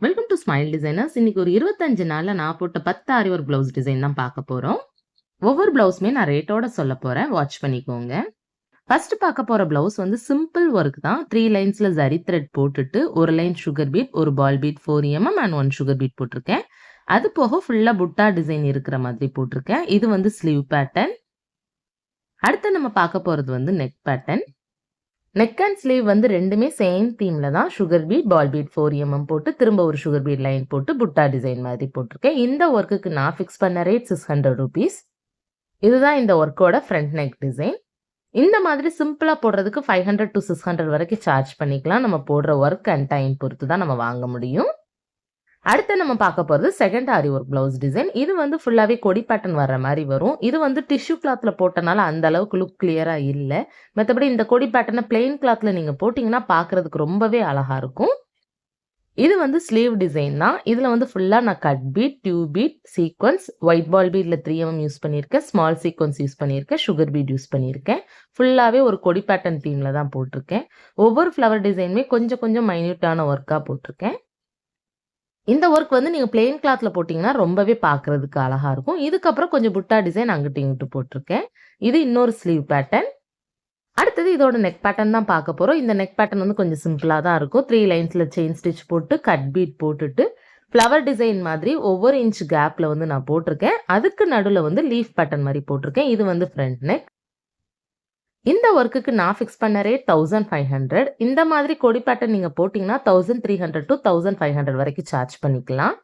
Welcome to smile designers. இன்னைக்கு ஒரு 25 நாள்ல நான் போட்ட 10 ஆரி ஒர்க் பிளவுஸ் டிசைன் தான் பார்க்க போறோம். ஒவ்வொரு பிளவுஸுமே நான் ரேட்டோட சொல்ல போறேன். வாட்ச் பண்ணிக்கோங்க. ஃபர்ஸ்ட் பார்க்க போற பிளவுஸ் வந்து சிம்பிள் ஒர்க் தான். 3 லைன்ஸ்ல ஜரி த்ரெட் போட்டுட்டு ஒரு லைன் சுகர் பீட், ஒரு ball bead 4 mm and 1 sugar bead போட்டிருக்கேன். அது போக ஃபுல்லா புட்டா டிசைன் இருக்கிற மாதிரி போட்டிருக்கேன். இது வந்து ஸ்லீவ் பேட்டர்ன். அடுத்து நம்ம பார்க்க போறது வந்து neck pattern. Neck and sleeve வந்து ரெண்டுமே சேம் தீம்ல தான். Sugar bead, ball bead 4 mm போட்டு திரும்ப ஒரு சுகர் பீட் லைன் போட்டு புட்டா டிசைன் மாதிரி போட்டிருக்கேன். இந்த ஒர்க்குக்கு நான் ஃபிக்ஸ் பண்ண ரேட் 600 rupees. இதுதான் இந்த ஒர்க்கோட ஃப்ரண்ட் நெக் டிசைன். இந்த மாதிரி சிம்பிளா போடுறதுக்கு 500 to 600 வரைக்கும் சார்ஜ் பண்ணிக்கலாம். நம்ம போடுற ஒர்க் அண்ட் டைம் பொறுத்து தான் நம்ம வாங்க முடியும். அடுத்து நம்ம பார்க்க போறது செகண்ட் ஆரி ஒர்க் பிளவுஸ் டிசைன். இது வந்து ஃபுல்லாவே கொடி பேட்டர்ன் வர்ற மாதிரி வரும். இது வந்து டிஷ்யூ கிளாத்ல போட்டனால அந்த அளவுக்கு லுக் கிளியரா இல்ல. மற்றபடி இந்த கொடி பேட்டர்னை பிளெயின் கிளாத்ல நீங்க போட்டீங்கன்னா பார்க்கிறதுக்கு ரொம்பவே அழகா இருக்கும். இது வந்து ஸ்லீவ் டிசைன் தான். இதுல வந்து ஃபுல்லா நான் cut bead, tube bead, sequins, white ball பீட்ல 3 mm யூஸ் பண்ணியிருக்கேன். ஸ்மால் சீக்வன்ஸ் யூஸ் பண்ணியிருக்கேன். சுகர் பீட் யூஸ் பண்ணியிருக்கேன். ஃபுல்லாவே ஒரு கொடி பேட்டர்ன் தீம்ல தான் போட்டிருக்கேன். ஒவ்வொரு ஃப்ளவர் டிசைனுமே கொஞ்சம் கொஞ்சம் மைன்யூட்டான ஒர்க்கா போட்டிருக்கேன். இந்த ஒர்க் வந்து நீங்க பிளெயின் கிளாத்ல போட்டீங்கன்னா ரொம்பவே பார்க்கிறதுக்கு அழகா இருக்கும். இதுக்கப்புறம் கொஞ்சம் புட்டா டிசைன் அங்கிட்டு இங்கிட்டு போட்டிருக்கேன். இது இன்னொரு ஸ்லீவ் பேட்டர்ன். அடுத்தது இதோட நெக் பேட்டர்ன் தான் பார்க்க போறோம். இந்த நெக் பேட்டர்ன் வந்து கொஞ்சம் சிம்பிளா தான் இருக்கும். 3 லைன்ஸ்ல செயின் ஸ்டிச் போட்டு கட் பீட் போட்டுட்டு ஃப்ளவர் டிசைன் மாதிரி ஒவ்வொரு இன்ச் கேப்ல வந்து நான் போட்டிருக்கேன். அதுக்கு நடுவில் வந்து லீஃப் பேட்டர்ன் மாதிரி போட்டிருக்கேன். இது வந்து ஃப்ரண்ட் நெக். இந்த ஒர்க்குக்கு நான் ஃபிக்ஸ் பண்ண ரேட் 1500. இந்த மாதிரி கொடி பேட்டர்ன் நீங்க போட்டீங்கன்னா 1300 to 1500 வரைக்கும் சார்ஜ் பண்ணிக்கலாம்.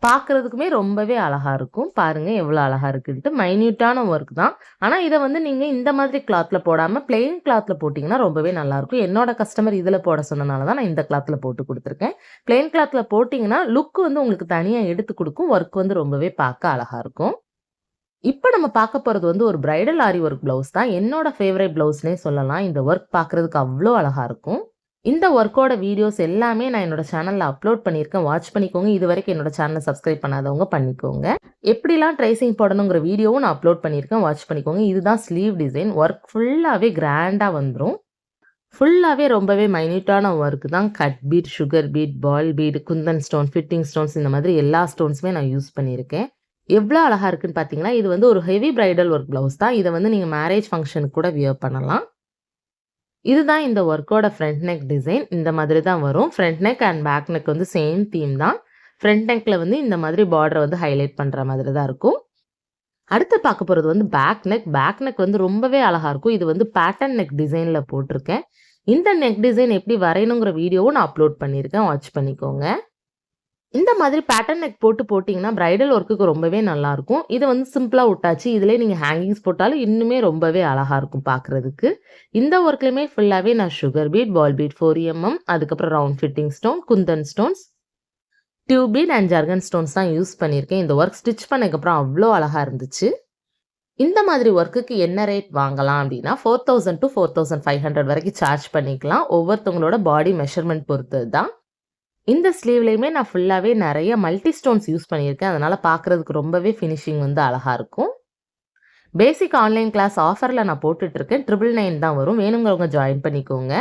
பார்க்கறதுக்குமே ரொம்பவே அழகா இருக்கும். பாருங்க எவ்வளோ அழகா இருக்குன்ட்டு. மைன்யூட்டான ஒர்க் தான். ஆனா இதை வந்து நீங்க இந்த மாதிரி கிளாத்ல போடாம பிளெயின் கிளாத்ல போட்டீங்கன்னா ரொம்பவே நல்லா இருக்கும். என்னோட கஸ்டமர் இதுல போட சொன்னனால தான் நான் இந்த கிளாத்ல போட்டு கொடுத்துருக்கேன். பிளெயின் கிளாத்ல போட்டீங்கன்னா லுக் வந்து உங்களுக்கு தனியா எடுத்து கொடுக்கும். ஒர்க் வந்து ரொம்பவே பார்க்க அழகா இருக்கும். இப்போ நம்ம பார்க்க போறது வந்து ஒரு பிரைடல் ஆரி ஒர்க் பிளவுஸ் தான். என்னோட ஃபேவரட் பிளவுஸ்னே சொல்லலாம். இந்த ஒர்க் பார்க்கறதுக்கு அவ்வளோ அழகா இருக்கும். இந்த ஒர்க்கோட வீடியோஸ் எல்லாமே நான் என்னோட சேனல்ல அப்லோட் பண்ணியிருக்கேன். வாட்ச் பண்ணிக்கோங்க. இது வரைக்கும் என்னோட சேனலை சப்ஸ்கிரைப் பண்ணாதவங்க பண்ணிக்கோங்க. எப்படிலாம் ட்ரேசிங் போடணுங்கிற வீடியோவும் நான் அப்லோட் பண்ணியிருக்கேன். வாட்ச் பண்ணிக்கோங்க. இதுதான் ஸ்லீவ் டிசைன். ஒர்க் ஃபுல்லாவே கிராண்டா வந்துடும். ஃபுல்லாவே ரொம்பவே மைன்யூட்டான ஒர்க் தான். Cut bead, sugar bead, ball bead, kundan stone, fitting stones, இந்த மாதிரி எல்லா ஸ்டோன்ஸுமே நான் யூஸ் பண்ணியிருக்கேன். எவ்வளோ அழகா இருக்குன்னு பார்த்தீங்களா? இது வந்து ஒரு ஹெவி பிரைடல் ஒர்க் பிளவுஸ் தான். இதை வந்து நீங்க மேரேஜ் ஃபங்க்ஷனுக்கு கூட வியர் பண்ணலாம். இதுதான் இந்த ஒர்க்கோட ஃப்ரண்ட் நெக் டிசைன். இந்த மாதிரி தான் வரும். Front neck and back neck வந்து சேம் தீம் தான். ஃப்ரண்ட் நெக்ல வந்து இந்த மாதிரி பார்டரை வந்து ஹைலைட் பண்ற மாதிரி தான் இருக்கும். அடுத்து பார்க்க போறது வந்து பேக் நெக். பேக் நெக் வந்து ரொம்பவே அழகா இருக்கும். இது வந்து பேட்டர்ன் நெக் டிசைன்ல போட்டிருக்கேன். இந்த நெக் டிசைன் எப்படி வரையணுங்கிற வீடியோவும் நான் அப்லோட் பண்ணியிருக்கேன். வாட்ச் பண்ணிக்கோங்க. இந்த மாதிரி பேட்டர்ன் நெக் போட்டு போட்டிங்கன்னா பிரைடல் ஒர்க்குக்கு ரொம்பவே நல்லா இருக்கும். இது வந்து சிம்பிளா விட்டாச்சு. இதுலேயே நீங்க ஹேங்கிங்ஸ் போட்டாலும் இன்னுமே ரொம்பவே அழகா இருக்கும் பார்க்கறதுக்கு. இந்த ஒர்க்லையுமே ஃபுல்லாவே நான் sugar bead, ball bead 4 mm, அதுக்கப்புறம் round fitting stone, Kundan stones, tube beat and zircon stones தான் யூஸ் பண்ணியிருக்கேன். இந்த ஒர்க் ஸ்டிச் பண்ணதுக்கப்புறம் அவ்வளோ அழகா இருந்துச்சு. இந்த மாதிரி ஒர்க்குக்கு என்ன ரேட் வாங்கலாம் அப்படின்னா 4000 to 4500 வரைக்கும் சார்ஜ் பண்ணிக்கலாம். ஒவ்வொருத்தவங்களோட பாடி மெஷர்மெண்ட் பொறுத்தது தான். இந்த ஸ்லீவ்லையுமே நான் ஃபுல்லாவே நிறைய மல்டி ஸ்டோன்ஸ் யூஸ் பண்ணியிருக்கேன். அதனால பார்க்கறதுக்கு ரொம்பவே ஃபினிஷிங் வந்து அழகா இருக்கும். பேசிக் ஆன்லைன் கிளாஸ் ஆஃபர்ல நான் போட்டுட்டு இருக்கேன். 999 தான் வரும். வேணுங்கிறவங்க ஜாயின் பண்ணிக்கோங்க.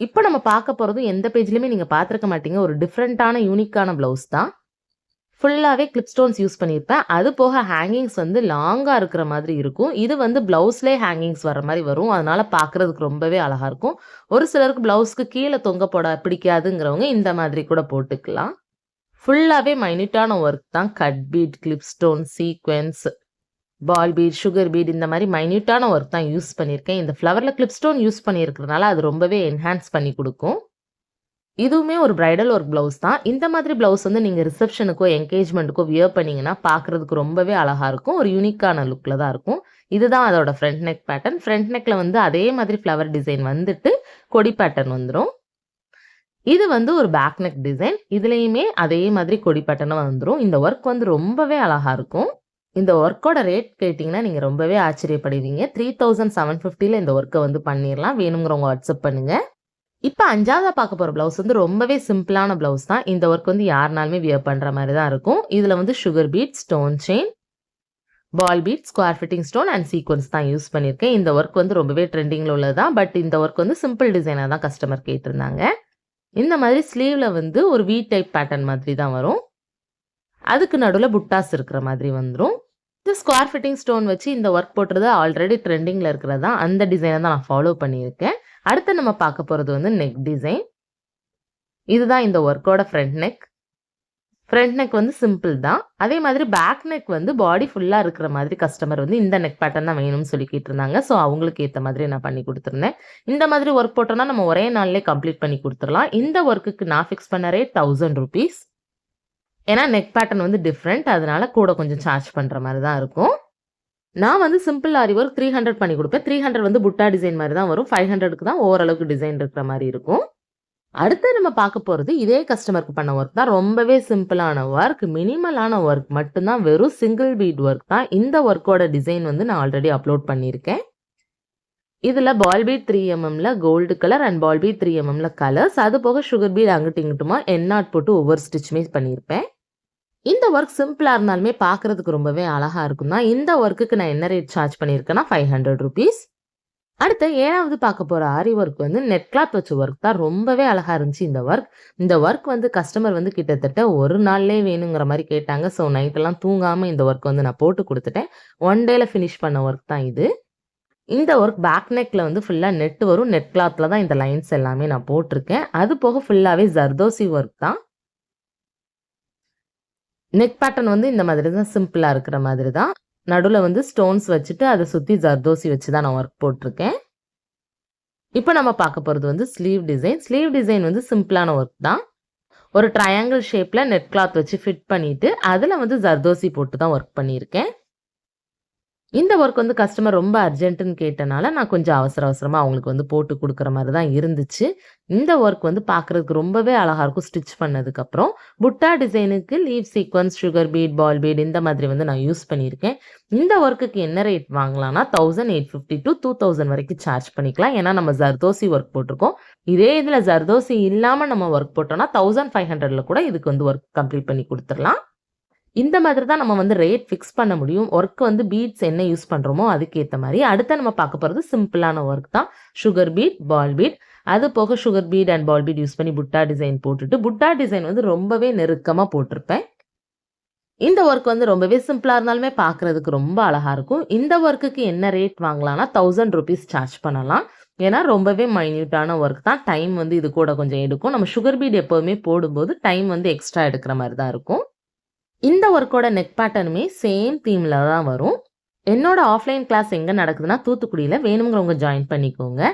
இப்போ நம்ம பார்க்க போறது எந்த பேஜ்லயுமே நீங்க பார்த்துருக்க மாட்டீங்க. ஒரு டிஃப்ரெண்டான யூனிக்கான பிளவுஸ் தான். ஃபுல்லாவே கிளிப் ஸ்டோன்ஸ் யூஸ் பண்ணியிருப்பேன். அது போக ஹேங்கிங்ஸ் வந்து லாங்கா இருக்கிற மாதிரி இருக்கும். இது வந்து பிளவுஸ்லேயே ஹேங்கிங்ஸ் வர மாதிரி வரும். அதனால பார்க்கறதுக்கு ரொம்பவே அழகா இருக்கும். ஒரு சிலருக்கு பிளவுஸ்க்கு கீழே தொங்க போட பிடிக்காதுங்கிறவங்க இந்த மாதிரி கூட போட்டுக்கலாம். ஃபுல்லாவே மைன்யூட்டான ஒர்க் தான். Cut bead, clip stone, sequins, ball bead, sugar bead, இந்த மாதிரி மைன்யூட்டான ஒர்க் தான் யூஸ் பண்ணியிருக்கேன். இந்த ஃப்ளவர்ல கிளிப் ஸ்டோன் யூஸ் பண்ணியிருக்கிறதுனால அது ரொம்பவே என்ஹான்ஸ் பண்ணி கொடுக்கும். இதுவுமே ஒரு பிரைடல் ஒர்க் பிளவுஸ் தான். இந்த மாதிரி பிளவுஸ் வந்து நீங்க ரிசப்ஷனுக்கோ என்கேஜ்மெண்ட்டுக்கோ வியர் பண்ணீங்கன்னா பார்க்கறதுக்கு ரொம்பவே அழகா இருக்கும். ஒரு யூனிக்கான லுக்ல தான் இருக்கும். இதுதான் அதோட ஃப்ரண்ட் நெக் பேட்டர்ன். ஃப்ரண்ட் நெக்ல வந்து அதே மாதிரி ஃப்ளவர் டிசைன் வந்துட்டு கொடி பேட்டர்ன் வந்துடும். இது வந்து ஒரு பேக் நெக் டிசைன். இதுலயுமே அதே மாதிரி கொடி பேட்டர்ன் வந்துடும். இந்த ஒர்க் வந்து ரொம்பவே அழகா இருக்கும். இந்த ஒர்க்கோட ரேட் கேட்டிங்கன்னா நீங்க ரொம்பவே ஆச்சரியப்படுவீங்க. 3750ல இந்த ஒர்க்கை வந்து பண்ணிடலாம். வேணுங்கிறவங்க வாட்ஸ்அப் பண்ணுங்க. இப்போ 5ஆவதா பார்க்க போற பிளவுஸ் வந்து ரொம்பவே சிம்பிளான பிளவுஸ் தான். இந்த ஒர்க் வந்து யாருனாலுமே வியர் பண்ற மாதிரி தான் இருக்கும். இதுல வந்து sugar bead, stone chain, ball bead, square fitting stone and sequins தான் யூஸ் பண்ணியிருக்கேன். இந்த ஒர்க் வந்து ரொம்பவே ட்ரெண்டிங்ல உள்ளது தான். பட் இந்த ஒர்க் வந்து சிம்பிள் டிசைனாக தான் கஸ்டமர் கேட்டிருந்தாங்க. இந்த மாதிரி ஸ்லீவ்ல வந்து ஒரு வி டைப் பேட்டர்ன் மாதிரி தான் வரும். அதுக்கு நடுவுல புட்டாஸ் இருக்கிற மாதிரி வந்துரும். இந்த ஸ்கொயர் ஃபிட்டிங் ஸ்டோன் வச்சு இந்த ஒர்க் போட்டுறது ஆல்ரெடி ட்ரெண்டிங்ல இருக்கிறது தான். அந்த டிசைனை தான் நான் ஃபாலோ பண்ணியிருக்கேன். அடுத்து நம்ம பார்க்க போறது வந்து நெக் டிசைன். இதுதான் இந்த ஒர்க்கோட ஃப்ரண்ட் நெக். ஃப்ரண்ட் நெக் வந்து சிம்பிள் தான். அதே மாதிரி பேக் நெக் வந்து பாடி ஃபுல்லா இருக்கிற மாதிரி கஸ்டமர் வந்து இந்த நெக் பேட்டர்ன் தான் வேணும்னு சொல்லி கேட்டிருந்தாங்க. ஸோ அவங்களுக்கு ஏத்த மாதிரி நான் பண்ணி குடுத்துருந்தேன். இந்த மாதிரி ஒர்க் போட்டோம்னா நம்ம ஒரே நாள்லயே கம்ப்ளீட் பண்ணி குடுத்துறலாம். இந்த ஒர்க்குக்கு நான் ஃபிக்ஸ் பண்ண ரேட் ₹1000. ஏன்னா நெக் பேட்டர்ன் வந்து டிஃபரெண்ட். அதனால கூட கொஞ்சம் சார்ஜ் பண்ற மாரி தான் இருக்கும். நான் வந்து சிம்பிள் ஆரி ஒர்க் 300 பண்ணி குடுப்பேன். 300 வந்து புட்டா டிசைன் மாரி தான் வரும். 500க்கு தான் ஓரளவுக்கு டிசைன் இருக்கிற மாரி இருக்கும். அடுத்து நம்ம பார்க்க போறது இதே கஸ்டமருக்கு பண்ண ஒர்க் தான். ரொம்பவே சிம்பிளான ஒர்க், மினிமலான ஒர்க் மட்டும் தான். வெறும் சிங்கிள் பீட் ஒர்க் தான். இந்த ஒர்க்கோட டிசைன் வந்து நான் ஆல்ரெடி அப்லோட் பண்ணியிருக்கேன். இதுல பால் பீட் 3 mmல gold colour and ball bead 3 mmல கலர்ஸ். அது போக சுகர் பீட் அங்கிட்டு இங்கிட்டுமா என் நாட் போட்டு ஒவ்வொரு ஸ்டிச்சுமே பண்ணியிருப்பேன். இந்த ஒர்க் சிம்பிளா இருந்தாலுமே பார்க்கறதுக்கு ரொம்பவே அழகா இருக்கும் தான். இந்த ஒர்க்குக்கு நான் என்ன ரேட் சார்ஜ் பண்ணியிருக்கேன்னா ₹500. அடுத்து 7வது பார்க்க போற ஆரி ஒர்க் வந்து நெட் கிளாத் வச்ச ஒர்க் தான். ரொம்பவே அழகா இருந்துச்சு இந்த ஒர்க். இந்த ஒர்க் வந்து கஸ்டமர் வந்து கிட்டத்தட்ட ஒரு நாள்லயே வேணுங்கிற மாரி கேட்டாங்க. ஸோ நைட்டெல்லாம் தூங்காம இந்த ஒர்க் வந்து நான் போட்டு குடுத்துட்டேன். 1 டேல ஃபினிஷ் பண்ண ஒர்க் தான் இது. இந்த ஒர்க் பேக் நெக்ல வந்து ஃபுல்லா நெட் வரும். நெட் கிளாத்ல தான் இந்த லைன்ஸ் எல்லாமே நான் போட்டிருக்கேன். அது போக ஃபுல்லாவே ஜர்தோசி ஒர்க் தான். நெக் பேட்டர்ன் வந்து இந்த மாதிரி தான் சிம்பிளா இருக்கிற மாதிரி தான். நடுவுல வந்து ஸ்டோன்ஸ் வச்சுட்டு அத சுத்தி ஜர்தோசி வச்சு தான் நான் ஒர்க் போட்டிருக்கேன். இப்ப நம்ம பார்க்க போறது வந்து ஸ்லீவ் டிசைன். ஸ்லீவ் டிசைன் வந்து சிம்பிளான ஒர்க் தான். ஒரு ட்ரையாங்கிள் ஷேப்ல நெட் கிளாத் வச்சு ஃபிட் பண்ணிட்டு, அதுல வந்து ஜர்தோசி போட்டு தான் ஒர்க் பண்ணியிருக்கேன். இந்த ஒர்க் வந்து கஸ்டமர் ரொம்ப அர்ஜென்ட்ன்னு கேட்டனால, நான் கொஞ்சம் அவசர அவசரமா அவங்களுக்கு வந்து போட்டு குடுக்குற மாரி தான் இருந்துச்சு. இந்த ஒர்க் வந்து பார்க்கறதுக்கு ரொம்பவே அழகா இருக்கும் ஸ்டிச் பண்ணதுக்கப்புறம். புட்டா டிசைனுக்கு leave sequence, sugar bead, ball beat இந்த மாதிரி வந்து நான் யூஸ் பண்ணியிருக்கேன். இந்த ஒர்க்குக்கு என்ன ரேட் வாங்கலாம்னா, 1850 to 2000 வரைக்கும் சார்ஜ் பண்ணிக்கலாம். ஏன்னா நம்ம ஜர்தோசி ஒர்க் போட்டிருக்கோம். இதே இதுல ஜர்தோசி இல்லாம நம்ம ஒர்க் போட்டோம்னா, 1500ல கூட இதுக்கு வந்து ஒர்க் கம்ப்ளீட் பண்ணி குடுத்துறலாம். இந்த மாதிரி தான் நம்ம வந்து ரேட் ஃபிக்ஸ் பண்ண முடியும். ஒர்க் வந்து பீட்ஸ் என்ன யூஸ் பண்றோமோ அதுக்கேத்த மாரி. அடுத்து நம்ம பார்க்க போறது சிம்பிளான ஒர்க் தான். Sugar bead, ball bead. அது போக sugar bead and ball bead use பண்ணி புட்டா டிசைன் போட்டுட்டு, புட்டா டிசைன் வந்து ரொம்பவே நெருக்கமா போட்டிருப்பேன். இந்த ஒர்க் வந்து ரொம்பவே சிம்பிளா இருந்தாலுமே பார்க்கறதுக்கு ரொம்ப அழகா இருக்கும். இந்த ஒர்க்குக்கு என்ன ரேட் வாங்கலாம்னா, ₹1000 சார்ஜ் பண்ணலாம். ஏன்னா ரொம்பவே மைன்யூட்டான ஒர்க் தான். டைம் வந்து இது கூட கொஞ்சம் எடுக்கும். நம்ம சுகர் பீட் எப்பவுமே போடும்போது டைம் வந்து எக்ஸ்ட்ரா எடுக்கிற மாரி தான் இருக்கும். இந்த ஒர்க்கோட நெக் பேட்டர்னுமே சேம் தீம்ல தான் வரும். என்னோட ஆஃப்லைன் கிளாஸ் எங்க நடக்குதுன்னா, தூத்துக்குடியில. வேணுங்கிறவங்க ஜாயின் பண்ணிக்கோங்க.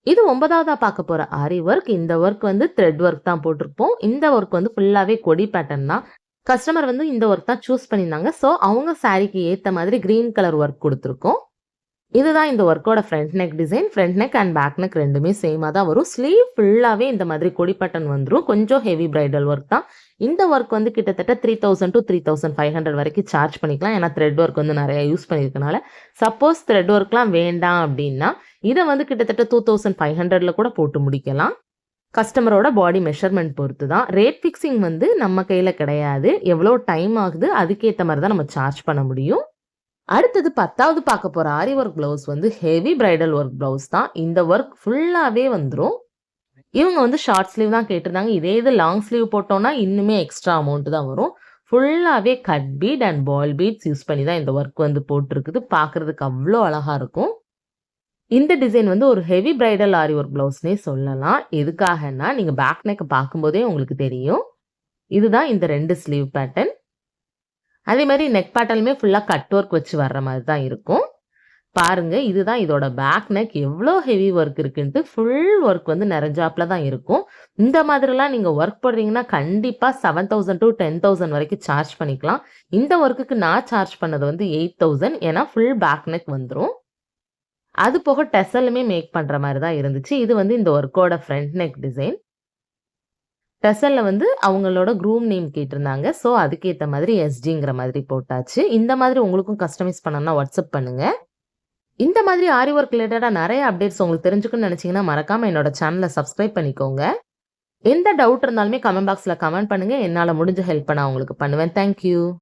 இது 9வதா பார்க்க போற ஆரி ஒர்க். இந்த ஒர்க் வந்து த்ரெட் ஒர்க் தான் போட்டிருப்போம். இந்த ஒர்க் வந்து ஃபுல்லாவே கொடி பேட்டர்ன் தான். கஸ்டமர் வந்து இந்த ஒர்க் தான் சூஸ் பண்ணியிருந்தாங்க. ஸோ அவங்க சாரிக்கு ஏத்த மாதிரி கிரீன் கலர் ஒர்க் குடுத்துருக்கோம். இதுதான் இந்த ஒர்க்கோட front neck design. Front neck and back neck 2மே சேமா தான் வரும். ஸ்லீவ் ஃபுல்லாவே இந்த மாதிரி கொடி பேட்டர்ன் வந்துரும். கொஞ்சம் ஹெவி பிரைடல் ஒர்க் தான். இந்த ஒர்க் வந்து கிட்டத்தட்ட 3000 to 3500 வரைக்கும் சார்ஜ் பண்ணிக்கலாம். ஏன்னா த்ரெட் ஒர்க் வந்து நெறைய யூஸ் பண்ணியிருக்கனால. சப்போஸ் த்ரெட் ஒர்க்லாம் வேண்டாம் அப்டின்னா, இத வந்து கிட்டத்தட்ட 2500ல கூட போட்டு முடிக்கலாம். கஸ்டமரோட பாடி மெஷர்மென்ட் பொறுத்து தான். ரேட் ஃபிக்ஸிங் வந்து நம்ம கையில கிடையாது. எவ்வளோ டைம் ஆகுது அதுக்கேத்த மாரி தான் நம்ம சார்ஜ் பண்ண முடியும். அடுத்தது 10வது பார்க்க போற ஆரி ஒர்க் ப்ளவுஸ் வந்து ஹெவி பிரைடல் ஒர்க் ப்ளவுஸ் தான். இந்த ஒர்க் ஃபுல்லாவே வந்துரும். இவங்க வந்து ஷார்ட் ஸ்லீவ் தான் கேட்டிருந்தாங்க. இதே இது லாங் ஸ்லீவ் போட்டோம்னா இன்னுமே எக்ஸ்ட்ரா அமௌண்ட் தான் வரும். ஃபுல்லாவே cut bead and ball beads use பண்ணி தான் இந்த ஒர்க் வந்து போட்டிருக்குது. பார்க்கறதுக்கு அவ்ளோ அழகா இருக்கும். இந்த டிசைன் வந்து ஒரு ஹெவி பிரைடல் ஆரி ஒர்க் ப்ளவுஸ்னே சொல்லலாம். எதுக்காகன்னா, நீங்க பேக் நெக்க பார்க்கும்போதே உங்களுக்கு தெரியும். இதுதான் இந்த 2 ஸ்லீவ் பேட்டர்ன். அதே மாரி நெக் பேட்டர்னுமே ஃபுல்லா கட் ஒர்க் வச்சு வர்ற மாரி தான் இருக்கும். பாருங்க, இதுதான் இதோட பேக் நெக் எவ்ளோ ஹெவி ஒர்க் இருக்குன்ட்டு. ஃபுல் ஒர்க் வந்து நெறஞ்சாப்ல தான் இருக்கும். இந்த மாதிரிலாம் நீங்க ஒர்க் போடுறீங்கன்னா, கண்டிப்பா 7000 to 10000 வரைக்கும் சார்ஜ் பண்ணிக்கலாம். இந்த ஒர்க்குக்கு நான் சார்ஜ் பண்ணது வந்து 8000. ஏன்னா ஃபுல் பேக் நெக் வந்துரும். அது போக டெசலுமே மேக் பண்ற மாரி தான் இருந்துச்சு. இது வந்து இந்த ஒர்க்கோட ஃப்ரண்ட் நெக் டிசைன். டெசல்ல வந்து அவங்களோட க்ரூம் நேம் கேட்டிருந்தாங்க. ஸோ அதுக்கேத்த மாதிரி எஸ்ஜிங்கிற மாதிரி போட்டாச்சு. இந்த மாதிரி உங்களுக்கும் கஸ்டமைஸ் பண்ணணும்னா வாட்ஸ்அப் பண்ணுங்க. இந்த மாதிரி ஆரி ஒர்க் ரிலேட்டடா நெறைய அப்டேட்ஸ் உங்களுக்கு தெரிஞ்சுக்கணும்னு நெனச்சீங்கன்னா, மறக்காம என்னோட சேனல சப்ஸ்கிரைப் பண்ணிக்கோங்க. எந்த டவுட் இருந்தாலுமே கமெண்ட் பாக்ஸ்ல கமெண்ட் பண்ணுங்க. என்னால முடிஞ்ச ஹெல்ப்ப நான் உங்களுக்கு பண்ணுவேன். Thank you.